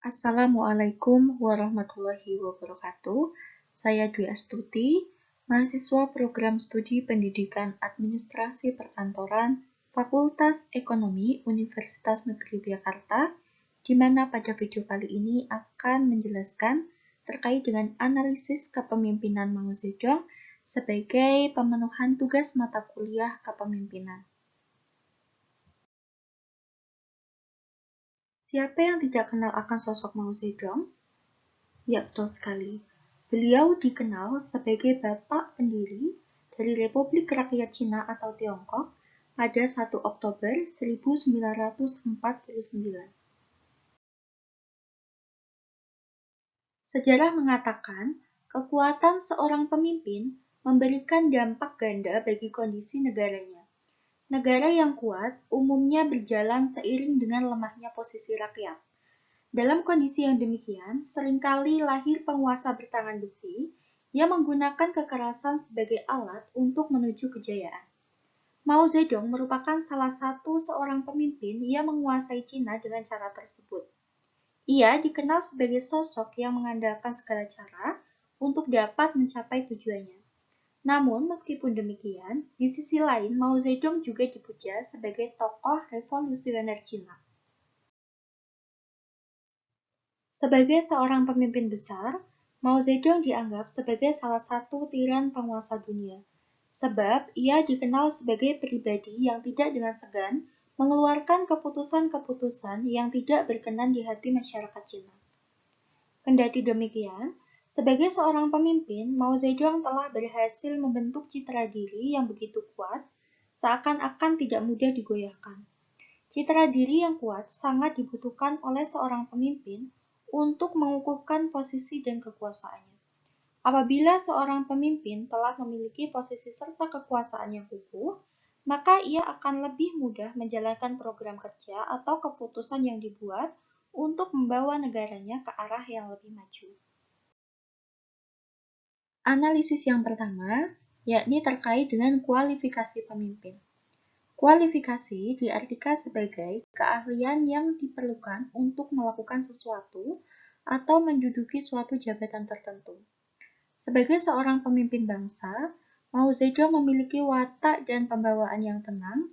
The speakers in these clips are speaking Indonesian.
Assalamualaikum warahmatullahi wabarakatuh. Saya Dwi Astuti, mahasiswa program studi Pendidikan Administrasi Perkantoran, Fakultas Ekonomi Universitas Negeri Yogyakarta, di mana pada video kali ini akan menjelaskan terkait dengan analisis kepemimpinan Mao Zedong sebagai pemenuhan tugas mata kuliah kepemimpinan. Siapa yang tidak kenal akan sosok Mao Zedong? Ya, betul sekali. Beliau dikenal sebagai bapak pendiri dari Republik Rakyat Cina atau Tiongkok pada 1 Oktober 1949. Sejarah mengatakan, kekuatan seorang pemimpin memberikan dampak ganda bagi kondisi negaranya. Negara yang kuat umumnya berjalan seiring dengan lemahnya posisi rakyat. Dalam kondisi yang demikian, seringkali lahir penguasa bertangan besi yang menggunakan kekerasan sebagai alat untuk menuju kejayaan. Mao Zedong merupakan salah satu seorang pemimpin yang menguasai Cina dengan cara tersebut. Ia dikenal sebagai sosok yang mengandalkan segala cara untuk dapat mencapai tujuannya. Namun, meskipun demikian, di sisi lain Mao Zedong juga dipuja sebagai tokoh revolusioner Cina. Sebagai seorang pemimpin besar, Mao Zedong dianggap sebagai salah satu tiran penguasa dunia, sebab ia dikenal sebagai pribadi yang tidak dengan segan mengeluarkan keputusan-keputusan yang tidak berkenan di hati masyarakat Cina. Kendati demikian, sebagai seorang pemimpin, Mao Zedong telah berhasil membentuk citra diri yang begitu kuat, seakan-akan tidak mudah digoyahkan. Citra diri yang kuat sangat dibutuhkan oleh seorang pemimpin untuk mengukuhkan posisi dan kekuasaannya. Apabila seorang pemimpin telah memiliki posisi serta kekuasaan yang kukuh, maka ia akan lebih mudah menjalankan program kerja atau keputusan yang dibuat untuk membawa negaranya ke arah yang lebih maju. Analisis yang pertama, yakni terkait dengan kualifikasi pemimpin. Kualifikasi diartikan sebagai keahlian yang diperlukan untuk melakukan sesuatu atau menduduki suatu jabatan tertentu. Sebagai seorang pemimpin bangsa, Mao Zedong memiliki watak dan pembawaan yang tenang,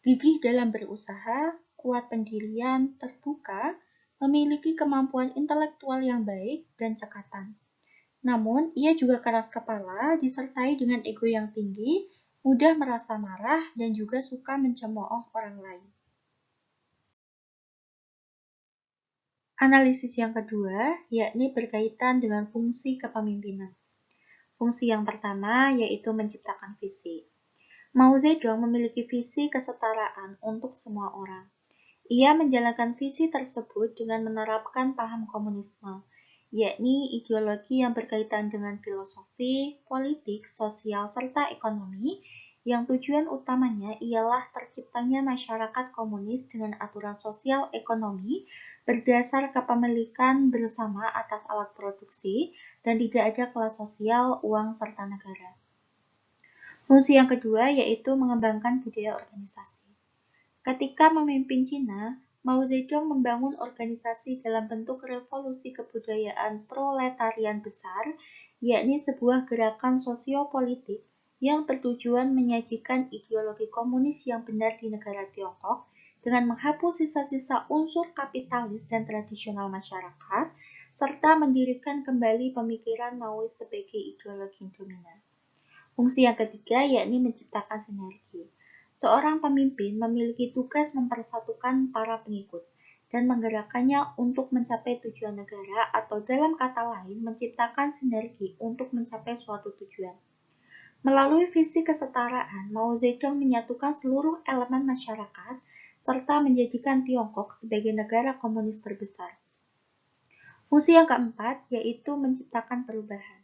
gigih dalam berusaha, kuat pendirian, terbuka, memiliki kemampuan intelektual yang baik, dan cekatan. Namun, ia juga keras kepala, disertai dengan ego yang tinggi, mudah merasa marah, dan juga suka mencemooh orang lain. Analisis yang kedua, yakni berkaitan dengan fungsi kepemimpinan. Fungsi yang pertama yaitu menciptakan visi. Mao Zedong memiliki visi kesetaraan untuk semua orang. Ia menjalankan visi tersebut dengan menerapkan paham komunisme, yakni ideologi yang berkaitan dengan filosofi, politik, sosial, serta ekonomi, yang tujuan utamanya ialah terciptanya masyarakat komunis dengan aturan sosial ekonomi berdasar kepemilikan bersama atas alat produksi dan tidak ada kelas sosial, uang, serta negara. Fungsi yang kedua yaitu mengembangkan budaya organisasi. Ketika memimpin Cina, Mao Zedong membangun organisasi dalam bentuk revolusi kebudayaan proletarian besar, yakni sebuah gerakan sosiopolitik yang bertujuan menyajikan ideologi komunis yang benar di negara Tiongkok dengan menghapus sisa-sisa unsur kapitalis dan tradisional masyarakat, serta mendirikan kembali pemikiran Maois sebagai ideologi dominan. Fungsi yang ketiga yakni menciptakan sinergi. Seorang pemimpin memiliki tugas mempersatukan para pengikut dan menggerakkannya untuk mencapai tujuan negara atau dalam kata lain menciptakan sinergi untuk mencapai suatu tujuan. Melalui visi kesetaraan, Mao Zedong menyatukan seluruh elemen masyarakat serta menjadikan Tiongkok sebagai negara komunis terbesar. Fungsi yang keempat yaitu menciptakan perubahan.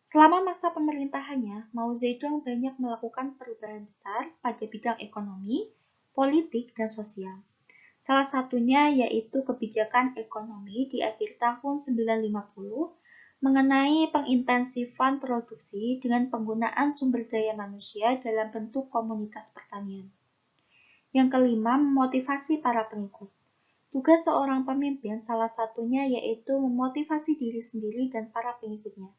Selama masa pemerintahannya, Mao Zedong banyak melakukan perubahan besar pada bidang ekonomi, politik, dan sosial. Salah satunya yaitu kebijakan ekonomi di akhir tahun 1950 mengenai pengintensifan produksi dengan penggunaan sumber daya manusia dalam bentuk komunitas pertanian. Yang kelima, memotivasi para pengikut. Tugas seorang pemimpin salah satunya yaitu memotivasi diri sendiri dan para pengikutnya.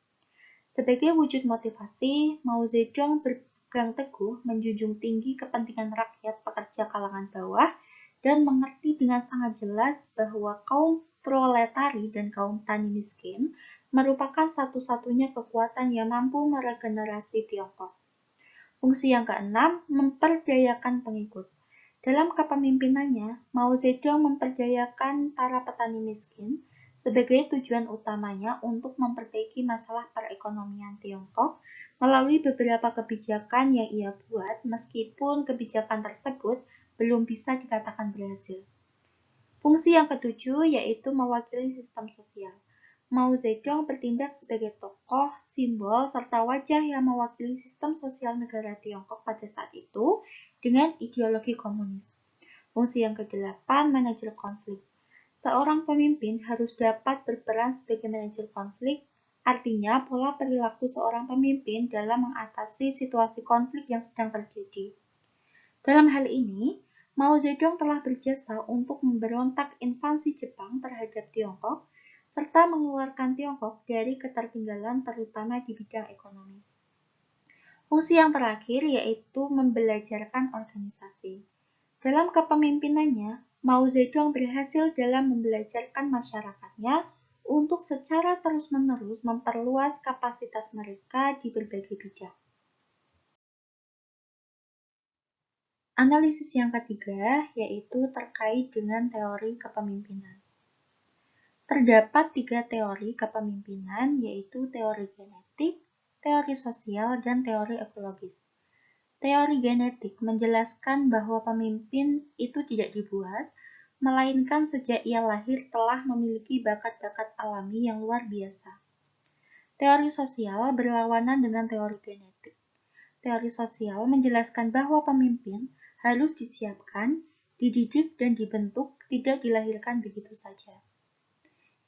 Sebagai wujud motivasi, Mao Zedong berpegang teguh menjunjung tinggi kepentingan rakyat pekerja kalangan bawah dan mengerti dengan sangat jelas bahwa kaum proletari dan kaum tani miskin merupakan satu-satunya kekuatan yang mampu meregenerasi Tiongkok. Fungsi yang keenam, memperdayakan pengikut. Dalam kepemimpinannya, Mao Zedong memperdayakan para petani miskin sebagai tujuan utamanya untuk memperbaiki masalah perekonomian Tiongkok melalui beberapa kebijakan yang ia buat, meskipun kebijakan tersebut belum bisa dikatakan berhasil. Fungsi yang ketujuh yaitu mewakili sistem sosial. Mao Zedong bertindak sebagai tokoh, simbol, serta wajah yang mewakili sistem sosial negara Tiongkok pada saat itu dengan ideologi komunis. Fungsi yang kedelapan, manajer konflik. Seorang pemimpin harus dapat berperan sebagai manajer konflik, artinya pola perilaku seorang pemimpin dalam mengatasi situasi konflik yang sedang terjadi. Dalam hal ini, Mao Zedong telah berjasa untuk memberontak invasi Jepang terhadap Tiongkok, serta mengeluarkan Tiongkok dari ketertinggalan terutama di bidang ekonomi. Fungsi yang terakhir yaitu membelajarkan organisasi. Dalam kepemimpinannya, Mao Zedong berhasil dalam membelajarkan masyarakatnya untuk secara terus-menerus memperluas kapasitas mereka di berbagai bidang. Analisis yang ketiga yaitu terkait dengan teori kepemimpinan. Terdapat 3 teori kepemimpinan yaitu teori genetik, teori sosial, dan teori ekologis. Teori genetik menjelaskan bahwa pemimpin itu tidak dibuat, melainkan sejak ia lahir telah memiliki bakat-bakat alami yang luar biasa. Teori sosial berlawanan dengan teori genetik. Teori sosial menjelaskan bahwa pemimpin harus disiapkan, dididik, dan dibentuk, tidak dilahirkan begitu saja.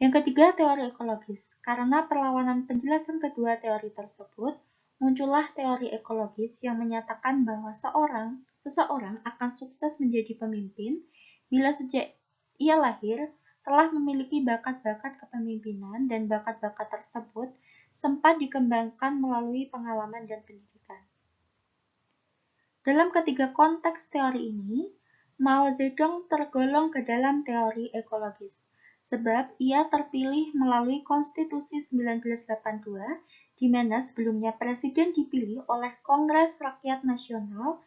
Yang ketiga, teori ekologis. Karena perlawanan penjelasan kedua teori tersebut, muncullah teori ekologis yang menyatakan bahwa seseorang akan sukses menjadi pemimpin bila sejak ia lahir telah memiliki bakat-bakat kepemimpinan dan bakat-bakat tersebut sempat dikembangkan melalui pengalaman dan pendidikan. Dalam ketiga konteks teori ini, Mao Zedong tergolong ke dalam teori ekologis, sebab ia terpilih melalui Konstitusi 1982, di mana sebelumnya Presiden dipilih oleh Kongres Rakyat Nasional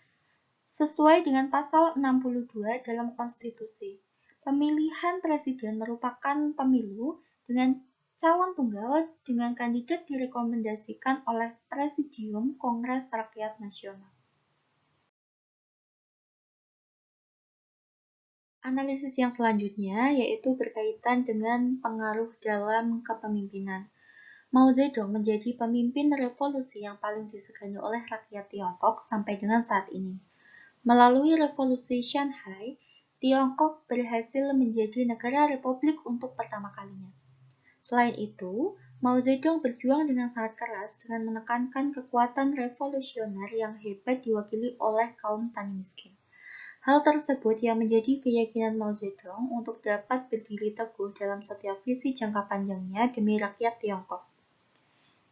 sesuai dengan pasal 62 dalam konstitusi. Pemilihan presiden merupakan pemilu dengan calon tunggal dengan kandidat direkomendasikan oleh Presidium Kongres Rakyat Nasional. Analisis yang selanjutnya yaitu berkaitan dengan pengaruh dalam kepemimpinan. Mao Zedong menjadi pemimpin revolusi yang paling disegani oleh rakyat Tiongkok sampai dengan saat ini. Melalui revolusi Shanghai, Tiongkok berhasil menjadi negara republik untuk pertama kalinya. Selain itu, Mao Zedong berjuang dengan sangat keras dengan menekankan kekuatan revolusioner yang hebat diwakili oleh kaum tani miskin. Hal tersebut yang menjadi keyakinan Mao Zedong untuk dapat berdiri teguh dalam setiap visi jangka panjangnya demi rakyat Tiongkok.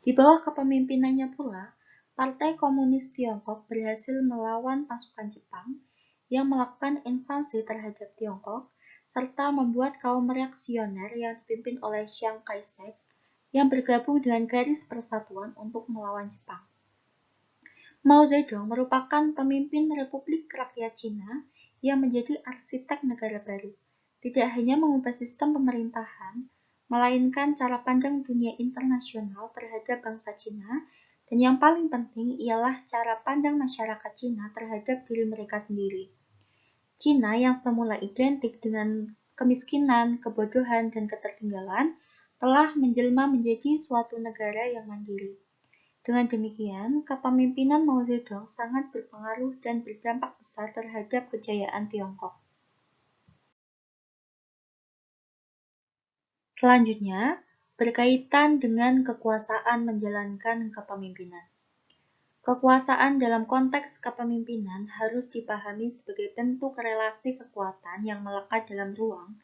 Di bawah kepemimpinannya pula, Partai Komunis Tiongkok berhasil melawan pasukan Jepang yang melakukan invasi terhadap Tiongkok, serta membuat kaum reaksioner yang dipimpin oleh Chiang Kai-shek yang bergabung dengan Garis Persatuan untuk melawan Jepang. Mao Zedong merupakan pemimpin Republik Rakyat Cina yang menjadi arsitek negara baru, tidak hanya mengubah sistem pemerintahan, melainkan cara pandang dunia internasional terhadap bangsa Cina, dan yang paling penting ialah cara pandang masyarakat Cina terhadap diri mereka sendiri. Cina yang semula identik dengan kemiskinan, kebodohan, dan ketertinggalan telah menjelma menjadi suatu negara yang mandiri. Dengan demikian, kepemimpinan Mao Zedong sangat berpengaruh dan berdampak besar terhadap kejayaan Tiongkok. Selanjutnya, berkaitan dengan kekuasaan menjalankan kepemimpinan. Kekuasaan dalam konteks kepemimpinan harus dipahami sebagai bentuk relasi kekuatan yang melekat dalam ruang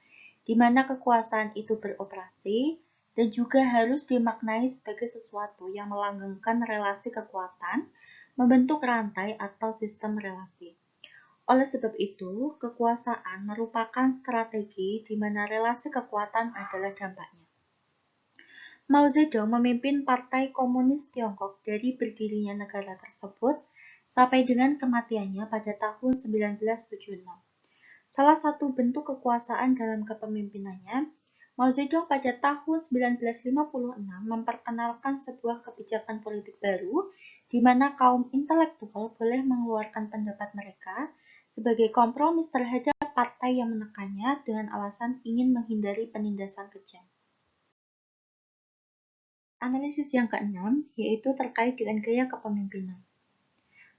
di mana kekuasaan itu beroperasi dan juga harus dimaknai sebagai sesuatu yang melanggengkan relasi kekuatan, membentuk rantai atau sistem relasi. Oleh sebab itu, kekuasaan merupakan strategi di mana relasi kekuatan adalah dampaknya. Mao Zedong memimpin Partai Komunis Tiongkok dari berdirinya negara tersebut sampai dengan kematiannya pada tahun 1976. Salah satu bentuk kekuasaan dalam kepemimpinannya, Mao Zedong pada tahun 1956 memperkenalkan sebuah kebijakan politik baru di mana kaum intelektual boleh mengeluarkan pendapat mereka sebagai kompromis terhadap partai yang menekannya dengan alasan ingin menghindari penindasan kejam. Analisis yang keenam yaitu terkait dengan gaya kepemimpinan.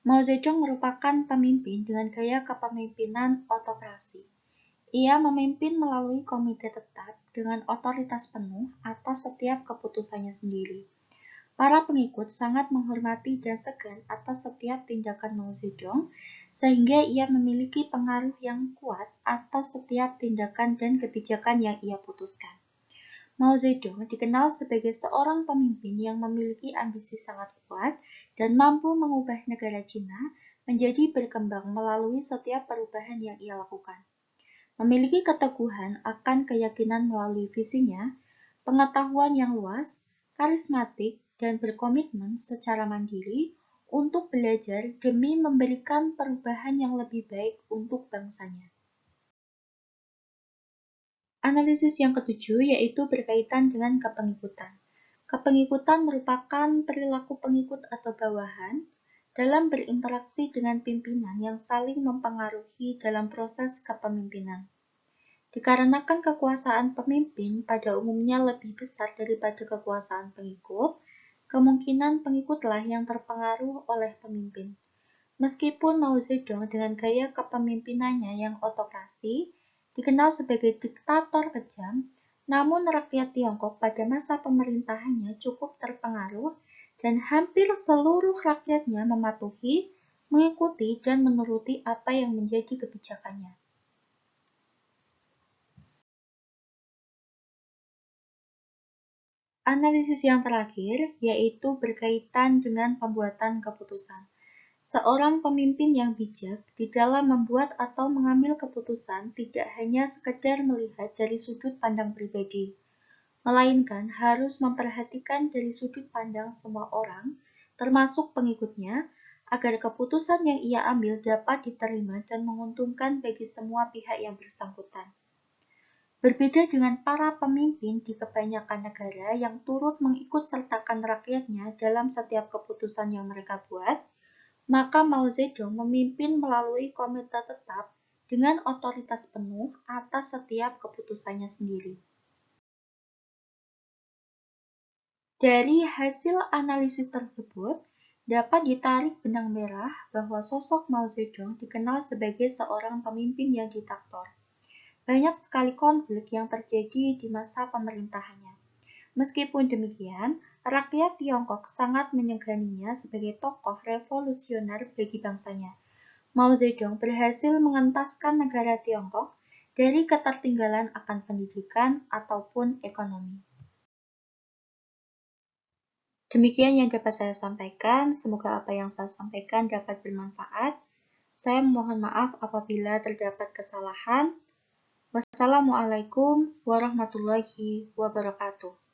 Mao Zedong merupakan pemimpin dengan gaya kepemimpinan otokrasi. Ia memimpin melalui komite tetap dengan otoritas penuh atas setiap keputusannya sendiri. Para pengikut sangat menghormati dan segan atas setiap tindakan Mao Zedong, sehingga ia memiliki pengaruh yang kuat atas setiap tindakan dan kebijakan yang ia putuskan. Mao Zedong dikenal sebagai seorang pemimpin yang memiliki ambisi sangat kuat dan mampu mengubah negara Cina menjadi berkembang melalui setiap perubahan yang ia lakukan. Memiliki keteguhan akan keyakinan melalui visinya, pengetahuan yang luas, karismatik, dan berkomitmen secara mandiri untuk belajar demi memberikan perubahan yang lebih baik untuk bangsanya. Analisis yang ketujuh yaitu berkaitan dengan kepengikutan. Kepengikutan merupakan perilaku pengikut atau bawahan dalam berinteraksi dengan pimpinan yang saling mempengaruhi dalam proses kepemimpinan. Dikarenakan kekuasaan pemimpin pada umumnya lebih besar daripada kekuasaan pengikut, kemungkinan pengikutlah yang terpengaruh oleh pemimpin. Meskipun Mao Zedong dengan gaya kepemimpinannya yang otokrasi dikenal sebagai diktator kejam, namun rakyat Tiongkok pada masa pemerintahannya cukup terpengaruh dan hampir seluruh rakyatnya mematuhi, mengikuti, dan menuruti apa yang menjadi kebijakannya. Analisis yang terakhir yaitu berkaitan dengan pembuatan keputusan. Seorang pemimpin yang bijak di dalam membuat atau mengambil keputusan tidak hanya sekedar melihat dari sudut pandang pribadi, melainkan harus memperhatikan dari sudut pandang semua orang, termasuk pengikutnya, agar keputusan yang ia ambil dapat diterima dan menguntungkan bagi semua pihak yang bersangkutan. Berbeda dengan para pemimpin di kebanyakan negara yang turut mengikut sertakan rakyatnya dalam setiap keputusan yang mereka buat, maka Mao Zedong memimpin melalui komite tetap dengan otoritas penuh atas setiap keputusannya sendiri. Dari hasil analisis tersebut, dapat ditarik benang merah bahwa sosok Mao Zedong dikenal sebagai seorang pemimpin yang diktator. Banyak sekali konflik yang terjadi di masa pemerintahannya. Meskipun demikian, rakyat Tiongkok sangat menyeganinya sebagai tokoh revolusioner bagi bangsanya. Mao Zedong berhasil mengentaskan negara Tiongkok dari ketertinggalan akan pendidikan ataupun ekonomi. Demikian yang dapat saya sampaikan. Semoga apa yang saya sampaikan dapat bermanfaat. Saya mohon maaf apabila terdapat kesalahan. Wassalamualaikum warahmatullahi wabarakatuh.